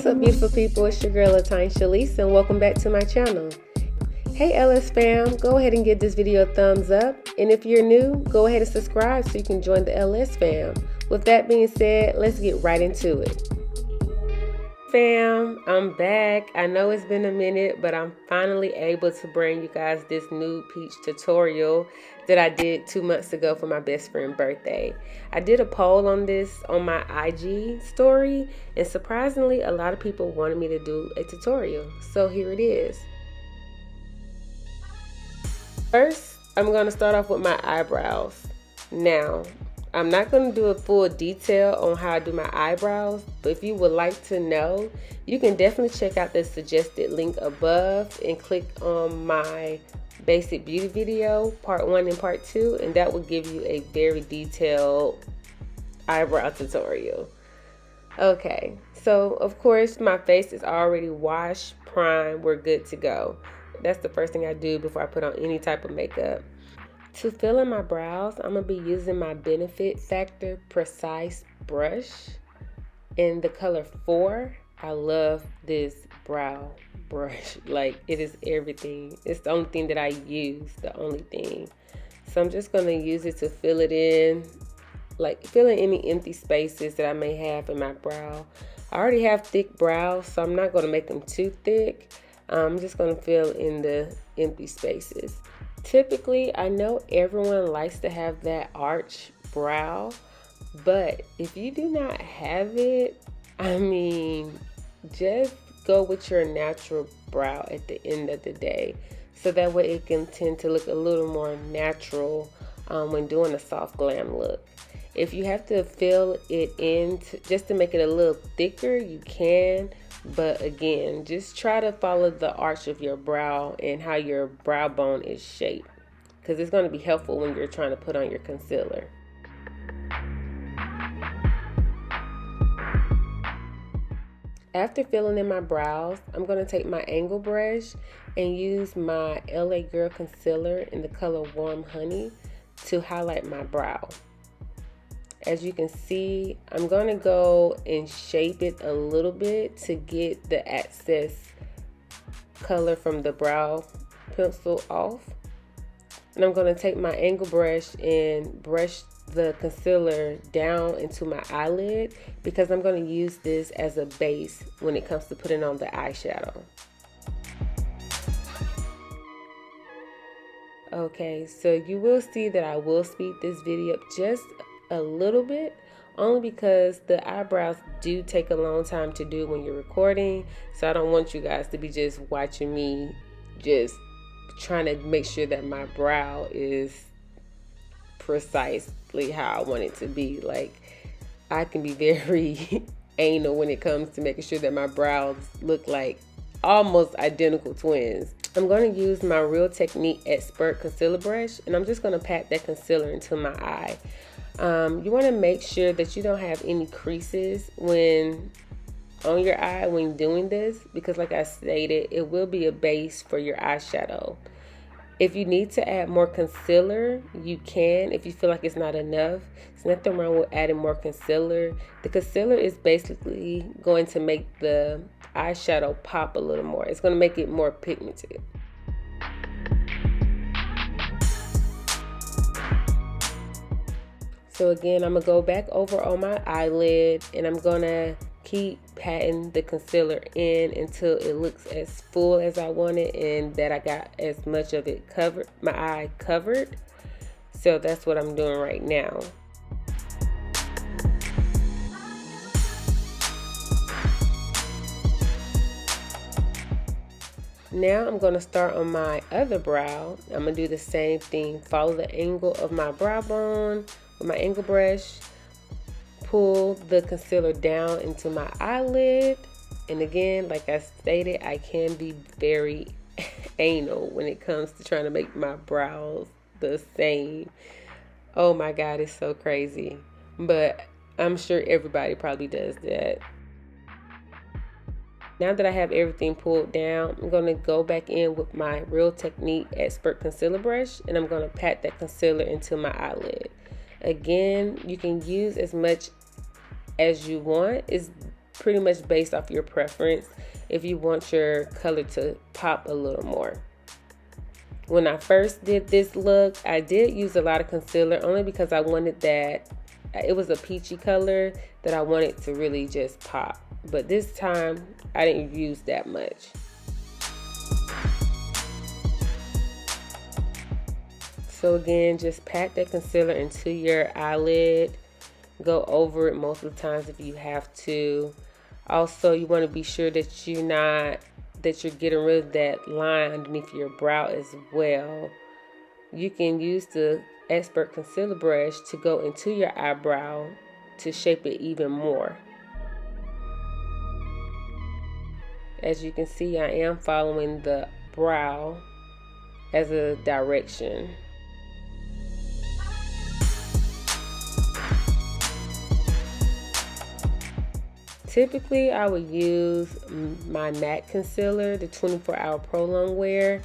up, beautiful people? It's your girl LaTonya Shelease, and welcome back to my channel. Hey LS fam, go ahead and give this video a thumbs up, and if you're new, go ahead and subscribe so you can join the LS fam. With that being said, let's get right into it. Fam, I'm back. I know it's been a minute, but I'm finally able to bring you guys this nude peach tutorial that I did 2 months ago for my best friend's birthday. I did a poll on this on my IG story, and surprisingly, a lot of people wanted me to do a tutorial. So here it is. First, I'm going to start off with my eyebrows. Now, I'm not going to do a full detail on how I do my eyebrows, but if you would like to know, you can definitely check out the suggested link above and click on my basic beauty video, part 1 and part 2, and that will give you a very detailed eyebrow tutorial. Okay, so of course my face is already washed, primed, we're good to go. That's the first thing I do before I put on any type of makeup. To fill in my brows, I'm going to be using my Benefit Factor Precise brush in the color 4. I love this brow brush. Like, it is everything. It's the only thing that I use, the only thing. So I'm just going to use it to fill it in, like fill in any empty spaces that I may have in my brow. I already have thick brows, so I'm not going to make them too thick. I'm just going to fill in the empty spaces. Typically, I know everyone likes to have that arch brow, but if you do not have it, I mean, just go with your natural brow at the end of the day, so that way it can tend to look a little more natural when doing a soft glam look. If you have to fill it in just to make it a little thicker, you can. But again, just try to follow the arch of your brow and how your brow bone is shaped, because it's going to be helpful when you're trying to put on your concealer. After filling in my brows, I'm going to take my angle brush and use my LA Girl concealer in the color Warm Honey to highlight my brow. As you can see, I'm going to go and shape it a little bit to get the excess color from the brow pencil off. And I'm going to take my angle brush and brush the concealer down into my eyelid, because I'm going to use this as a base when it comes to putting on the eyeshadow. Okay, so you will see that I will speed this video up just a little bit, only because the eyebrows do take a long time to do when you're recording, so I don't want you guys to be just watching me just trying to make sure that my brow is precisely how I want it to be. Like, I can be very anal when it comes to making sure that my brows look like almost identical twins. I'm going to use my Real Technique Expert concealer brush, and I'm just going to pat that concealer into my eye. You want to make sure that you don't have any creases on your eye when doing this, because like I stated, it will be a base for your eyeshadow. If you need to add more concealer, you can. If you feel like it's not enough, there's nothing wrong with adding more concealer. The concealer is basically going to make the eyeshadow pop a little more. It's going to make it more pigmented. So again, I'm going to go back over on my eyelid, and I'm going to keep patting the concealer in until it looks as full as I want it, and that I got as much of it covered, my eye covered. So that's what I'm doing right now. Now I'm going to start on my other brow. I'm going to do the same thing. Follow the angle of my brow bone with my angle brush. Pull the concealer down into my eyelid. And again, like I stated, I can be very anal when it comes to trying to make my brows the same. Oh my God, it's so crazy. But I'm sure everybody probably does that. Now that I have everything pulled down, I'm going to go back in with my Real Technique Expert concealer brush, and I'm going to pat that concealer into my eyelid. Again, you can use as much as you want. It's pretty much based off your preference if you want your color to pop a little more. When I first did this look, I did use a lot of concealer only because I wanted that, it was a peachy color that I wanted to really just pop. But this time, I didn't use that much. So again, just pat that concealer into your eyelid. Go over it multiple times if you have to. Also, you want to be sure that you're getting rid of that line underneath your brow as well. You can use the Expert Concealer Brush to go into your eyebrow to shape it even more. As you can see, I am following the brow as a direction. Typically, I would use my matte concealer, the 24-Hour Pro Long Wear.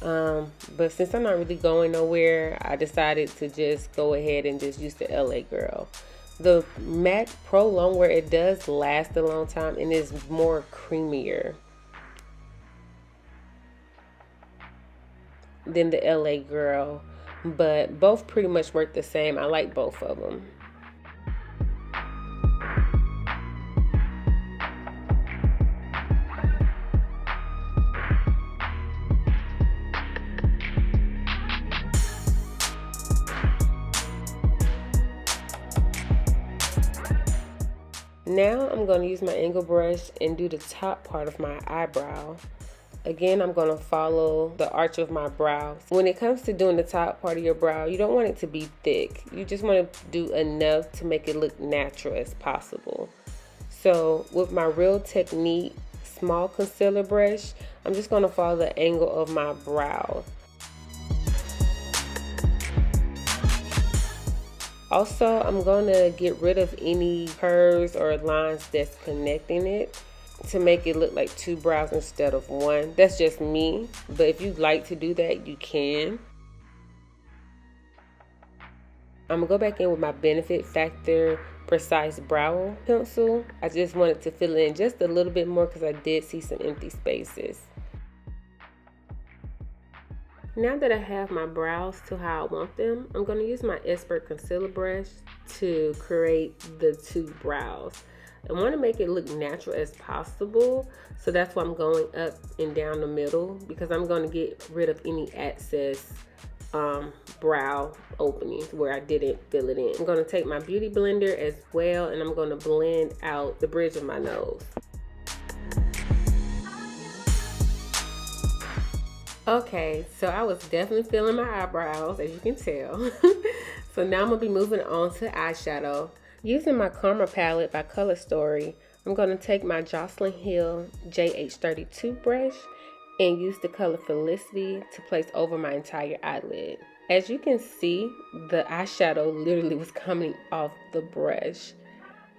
But since I'm not really going nowhere, I decided to just go ahead and just use the LA Girl. The matte Pro Long Wear, it does last a long time and is more creamier than the LA Girl. But both pretty much work the same. I like both of them. Now I'm going to use my angle brush and do the top part of my eyebrow. Again, I'm going to follow the arch of my brow. When it comes to doing the top part of your brow, you don't want it to be thick. You just want to do enough to make it look natural as possible. So with my Real Technique small concealer brush, I'm just going to follow the angle of my brow. Also, I'm going to get rid of any curves or lines that's connecting it to make it look like two brows instead of one. That's just me, but if you'd like to do that, you can. I'm going to go back in with my Benefit Factor Precise Brow Pencil. I just wanted to fill in just a little bit more because I did see some empty spaces. Now that I have my brows to how I want them, I'm going to use my Expert Concealer Brush to create the two brows. I want to make it look natural as possible, so that's why I'm going up and down the middle, because I'm going to get rid of any excess brow openings where I didn't fill it in. I'm going to take my Beauty Blender as well, and I'm going to blend out the bridge of my nose. Okay, so I was definitely feeling my eyebrows, as you can tell. So now I'm going to be moving on to eyeshadow. Using my Karma palette by Color Story, I'm going to take my Jocelyn Hill JH32 brush and use the color Felicity to place over my entire eyelid. As you can see, the eyeshadow literally was coming off the brush.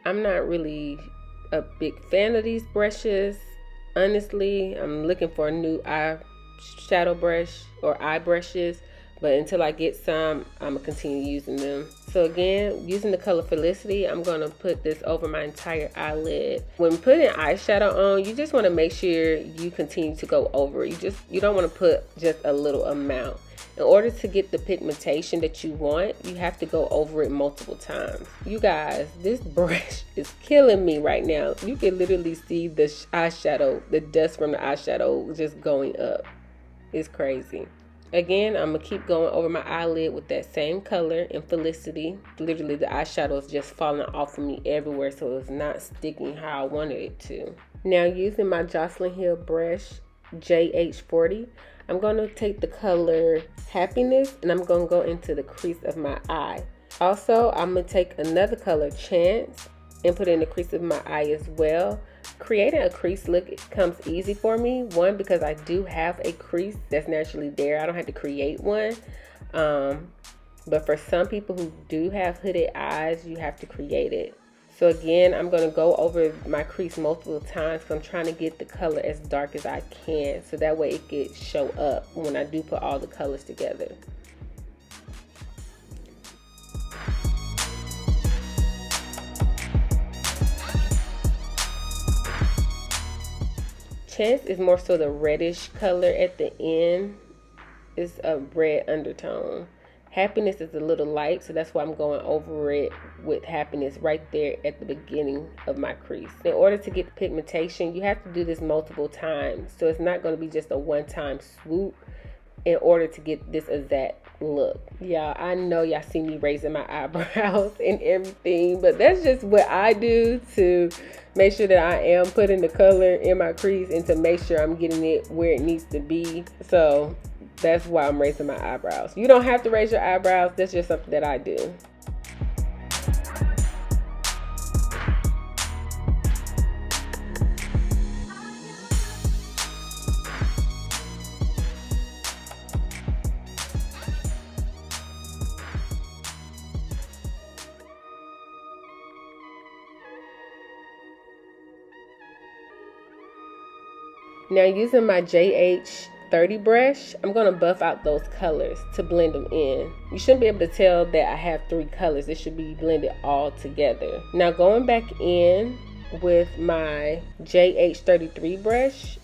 I'm not really a big fan of these brushes. Honestly, I'm looking for a new eyeshadow brush or eye brushes, but until I get some, I'm gonna continue using them. So again, using the color Felicity, I'm gonna put this over my entire eyelid. When putting eyeshadow on, you just wanna make sure you continue to go over it. You don't wanna put just a little amount. In order to get the pigmentation that you want, you have to go over it multiple times. You guys, this brush is killing me right now. You can literally see the eyeshadow, the dust from the eyeshadow just going up. It's crazy. Again, I'm going to keep going over my eyelid with that same color in Felicity. Literally, the eyeshadow is just falling off of me everywhere, so it's not sticking how I wanted it to. Now, using my Jocelyn Hill brush, JH40, I'm going to take the color Happiness, and I'm going to go into the crease of my eye. Also, I'm going to take another color, Chance, and put it in the crease of my eye as well. Creating a crease look comes easy for me. One, because I do have a crease that's naturally there. I don't have to create one. But for some people who do have hooded eyes, you have to create it. So again, I'm going to go over my crease multiple times because I'm trying to get the color as dark as I can, so that way it can show up when I do put all the colors together. Chance is more so the reddish color at the end. It's a red undertone. Happiness is a little light, so that's why I'm going over it with Happiness right there at the beginning of my crease. In order to get the pigmentation, you have to do this multiple times. So it's not going to be just a one-time swoop in order to get this exact look. Y'all, I know y'all see me raising my eyebrows and everything, but that's just what I do to make sure that I am putting the color in my crease and to make sure I'm getting it where it needs to be. So that's why I'm raising my eyebrows. You don't have to raise your eyebrows. That's just something that I do. Now using my JH30 brush, I'm going to buff out those colors to blend them in. You shouldn't be able to tell that I have 3 colors. It should be blended all together. Now going back in with my JH33 brush,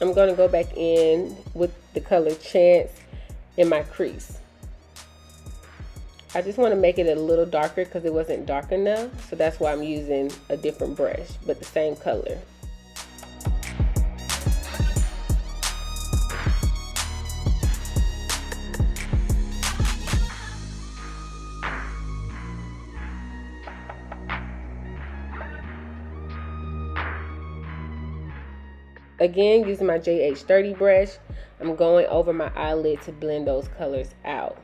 I'm going to go back in with the color Chance in my crease. I just want to make it a little darker because it wasn't dark enough. So that's why I'm using a different brush, but the same color. Again, using my JH30 brush, I'm going over my eyelid to blend those colors out.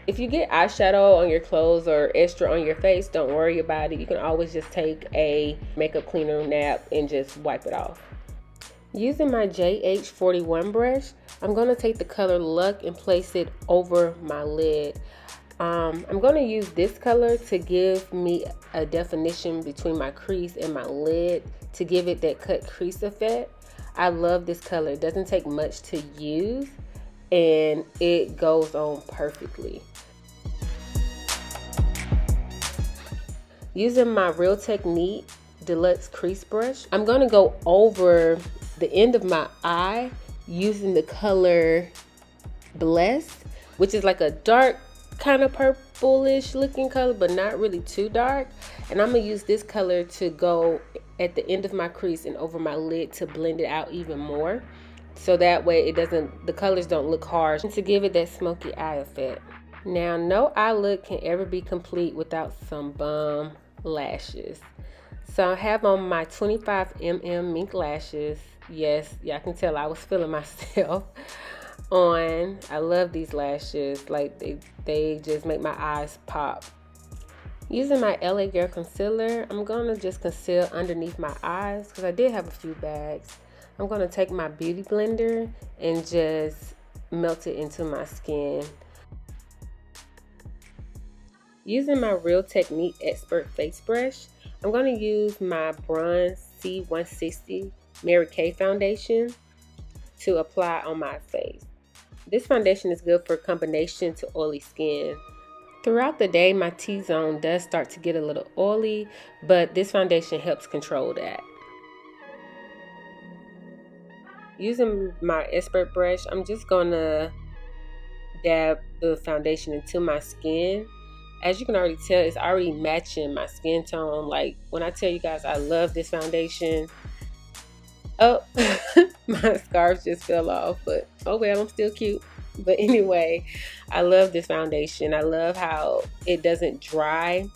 If you get eyeshadow on your clothes or extra on your face, don't worry about it. You can always just take a makeup cleaner nap and just wipe it off. Using my JH41 brush, I'm going to take the color Luck and place it over my lid. I'm going to use this color to give me a definition between my crease and my lid to give it that cut crease effect. I love this color. It doesn't take much to use and it goes on perfectly. Using my Real Technique Deluxe Crease Brush, I'm going to go over the end of my eye using the color Blessed, which is like a dark kind of purplish looking color, but not really too dark. And I'm going to use this color to go at the end of my crease and over my lid to blend it out even more. So that way the colors don't look harsh and to give it that smoky eye effect. Now, no eye look can ever be complete without some bomb lashes. So I have on my 25mm mink lashes. Yes, y'all can tell I was feeling myself on. I love these lashes. Like they just make my eyes pop. Using my LA Girl concealer, I'm going to just conceal underneath my eyes because I did have a few bags. I'm going to take my beauty blender and just melt it into my skin. Using my Real Technique Expert Face Brush, I'm going to use my Bronze C160 Mary Kay foundation to apply on my face. This foundation is good for combination to oily skin. Throughout the day, my T-zone does start to get a little oily, but this foundation helps control that. Using my expert brush, I'm just gonna dab the foundation into my skin. As you can already tell, it's already matching my skin tone. Like when I tell you guys I love this foundation. Oh, my scarf just fell off, but oh well, I'm still cute. But anyway, I love this foundation. I love how it doesn't dry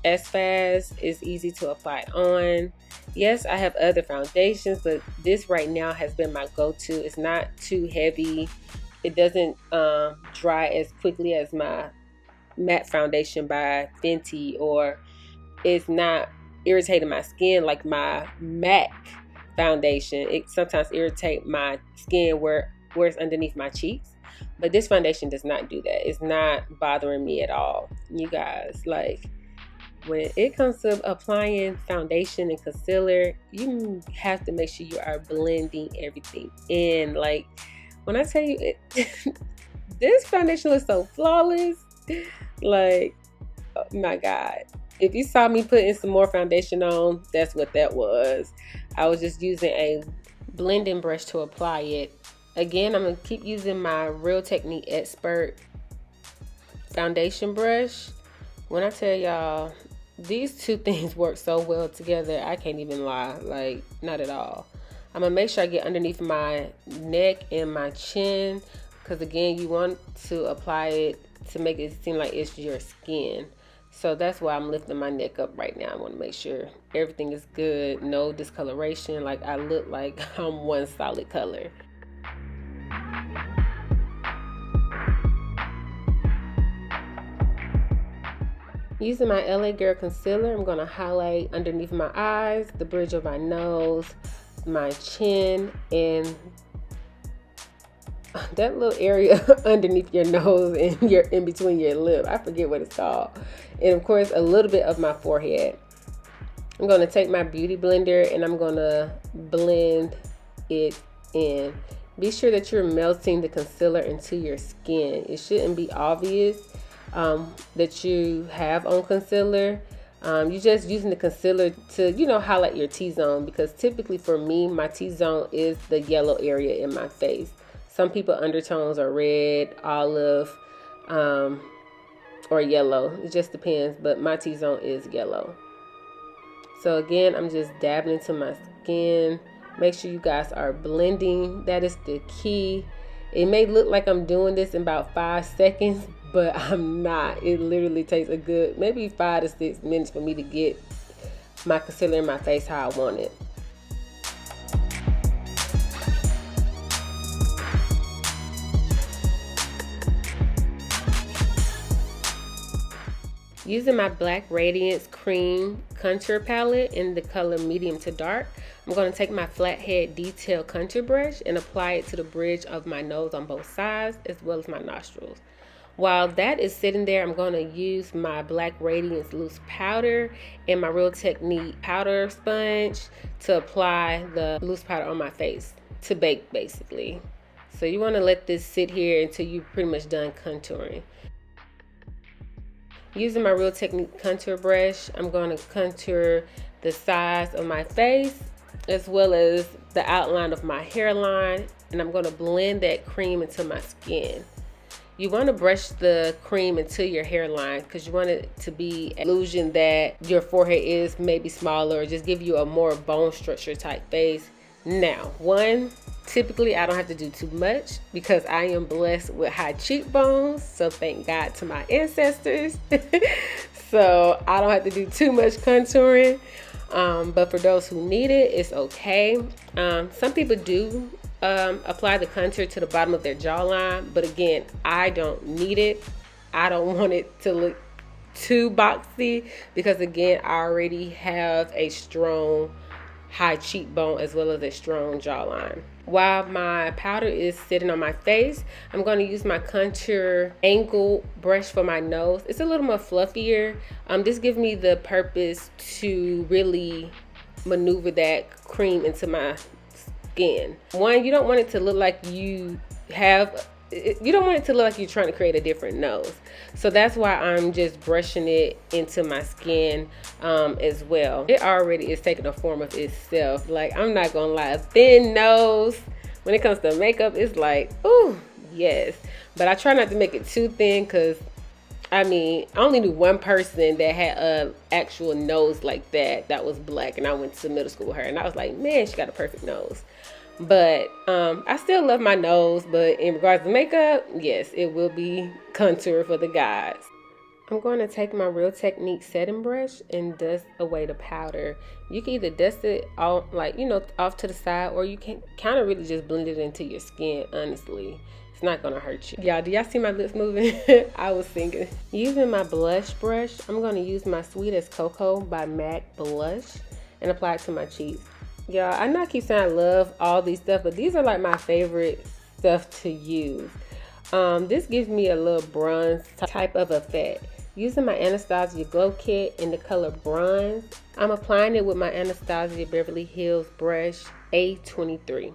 as fast. It's easy to apply on. Yes, I have other foundations, but this right now has been my go-to. It's not too heavy. It doesn't dry as quickly as my matte foundation by Fenty, or it's not irritating my skin like my MAC foundation. It sometimes irritates my skin where it's underneath my cheeks. But this foundation does not do that. It's not bothering me at all. You guys, like, when it comes to applying foundation and concealer, you have to make sure you are blending everything in. Like, when I tell you, this foundation looks so flawless. Like, oh my God. If you saw me putting some more foundation on, that's what that was. I was just using a blending brush to apply it. Again, I'm going to keep using my Real Technique Expert foundation brush. When I tell y'all, these two things work so well together, I can't even lie. Like, not at all. I'm going to make sure I get underneath my neck and my chin, because again, you want to apply it to make it seem like it's your skin. So that's why I'm lifting my neck up right now. I want to make sure everything is good, no discoloration, like I look like I'm one solid color. Using my LA Girl concealer, I'm going to highlight underneath my eyes, the bridge of my nose, my chin, and that little area underneath your nose and your in between your lip. I forget what it's called. And of course, a little bit of my forehead. I'm going to take my beauty blender and I'm going to blend it in. Be sure that you're melting the concealer into your skin. It shouldn't be obvious that you have on concealer. You're just using the concealer to, you know, highlight your T-zone, because typically for me, my T-zone is the yellow area in my face. Some people undertones are red, olive, or yellow. It just depends, but my T-zone is yellow. So again, I'm just dabbing into my skin. Make sure you guys are blending. That is the key. It may look like I'm doing this in about 5 seconds, but I'm not. It literally takes a good maybe 5 to 6 minutes for me to get my concealer in my face how I want it. Using my Black Radiance Cream Contour Palette in the color medium to dark, I'm going to take my flathead detail contour brush and apply it to the bridge of my nose on both sides as well as my nostrils. While that is sitting there, I'm going to use my Black Radiance loose powder and my Real Technique powder sponge to apply the loose powder on my face to bake, basically. So you want to let this sit here until you're pretty much done contouring. Using my Real Technique contour brush, I'm going to contour the sides of my face as well as the outline of my hairline, and I'm going to blend that cream into my skin. You want to brush the cream into your hairline because you want it to be an illusion that your forehead is maybe smaller, or just give you a more bone structure type face. Now, typically I don't have to do too much because I am blessed with high cheekbones, so thank God to my ancestors. So I don't have to do too much contouring, but for those who need it, it's okay. Some people do apply the contour to the bottom of their jawline, but again, I don't need it. I don't want it to look too boxy because again, I already have a strong high cheekbone as well as a strong jawline. While my powder is sitting on my face, I'm going to use my contour angle brush for my nose. It's a little more fluffier. This gives me the purpose to really maneuver that cream into my skin. One, you don't want it to look like you don't want it to look like you're trying to create a different nose. So that's why I'm just brushing it into my skin as well. It already is taking a form of itself. Like, I'm not gonna lie, a thin nose, when it comes to makeup, it's like, ooh, yes. But I try not to make it too thin because, I mean, I only knew one person that had an actual nose like that was black, and I went to middle school with her, and I was like, man, she got a perfect nose. But I still love my nose, but in regards to makeup, yes, it will be contour for the guys. I'm going to take my Real Technique setting brush and dust away the powder. You can either dust it all, like, you know, off to the side, or you can kind of really just blend it into your skin, honestly. It's not going to hurt you. Y'all, do y'all see my lips moving? I was thinking. Using my blush brush, I'm going to use my Sweet as Cocoa by MAC blush and apply it to my cheeks. Y'all, I know I keep saying I love all these stuff, but these are like my favorite stuff to use. This gives me a little bronze type of effect. Using my Anastasia Glow Kit in the color bronze, I'm applying it with my Anastasia Beverly Hills brush A23.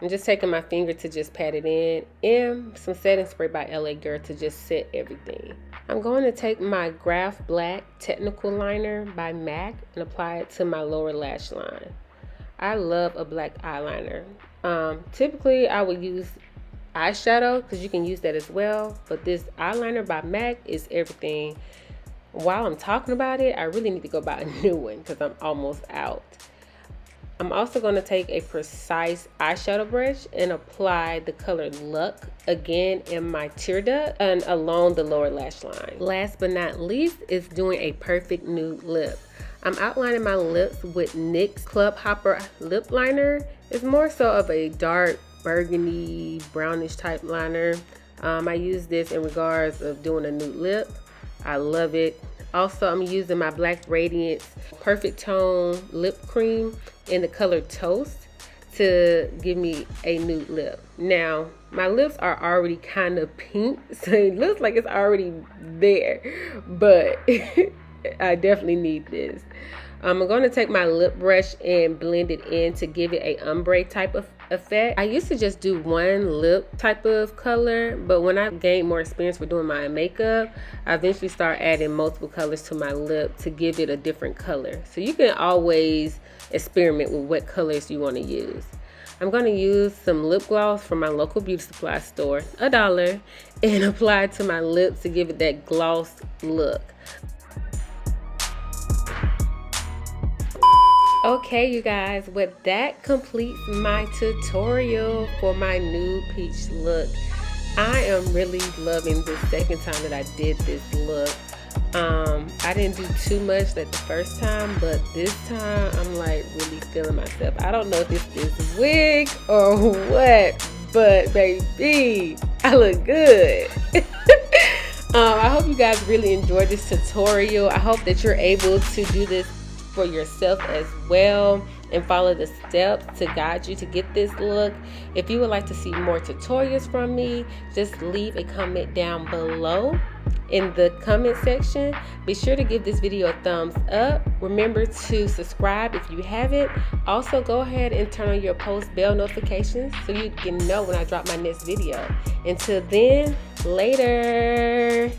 I'm just taking my finger to just pat it in, and some setting spray by LA Girl to just set everything. I'm going to take my Graph Black Technical Liner by MAC and apply it to my lower lash line. I love a black eyeliner. Typically I would use eyeshadow because you can use that as well, but this eyeliner by MAC is everything. While I'm talking about it, I really need to go buy a new one because I'm almost out. I'm also going to take a precise eyeshadow brush and apply the color Luck again in my tear duct and along the lower lash line. Last but not least is doing a perfect nude lip. I'm outlining my lips with NYX Club Hopper lip liner. It's more so of a dark burgundy brownish type liner. I use this in regards of doing a nude lip. I love it. Also, I'm using my black Radiance Perfect Tone lip cream in the color Toast to give me a nude lip. Now, my lips are already kind of pink, so it looks like it's already there, but I definitely need this. I'm going to take my lip brush and blend it in to give it a ombre type of effect. I used to just do one lip type of color, but when I gained more experience with doing my makeup, I eventually start adding multiple colors to my lip to give it a different color. So you can always experiment with what colors you want to use. I'm going to use some lip gloss from my local beauty supply store, $1, and apply it to my lips to give it that gloss look. Okay, you guys, well, that completes my tutorial for my nude peach look. I am really loving the second time that I did this look. I didn't do too much like the first time, but this time I'm like really feeling myself. I don't know if this is wig or what, but baby, I look good. I hope you guys really enjoyed this tutorial. I hope that you're able to do this for yourself as well and follow the steps to guide you to get this look. If you would like to see more tutorials from me, just leave a comment down below in the comment section. Be sure to give this video a thumbs up. Remember to subscribe if you haven't. Also, go ahead and turn on your post bell notifications so you can know when I drop my next video. Until then, later.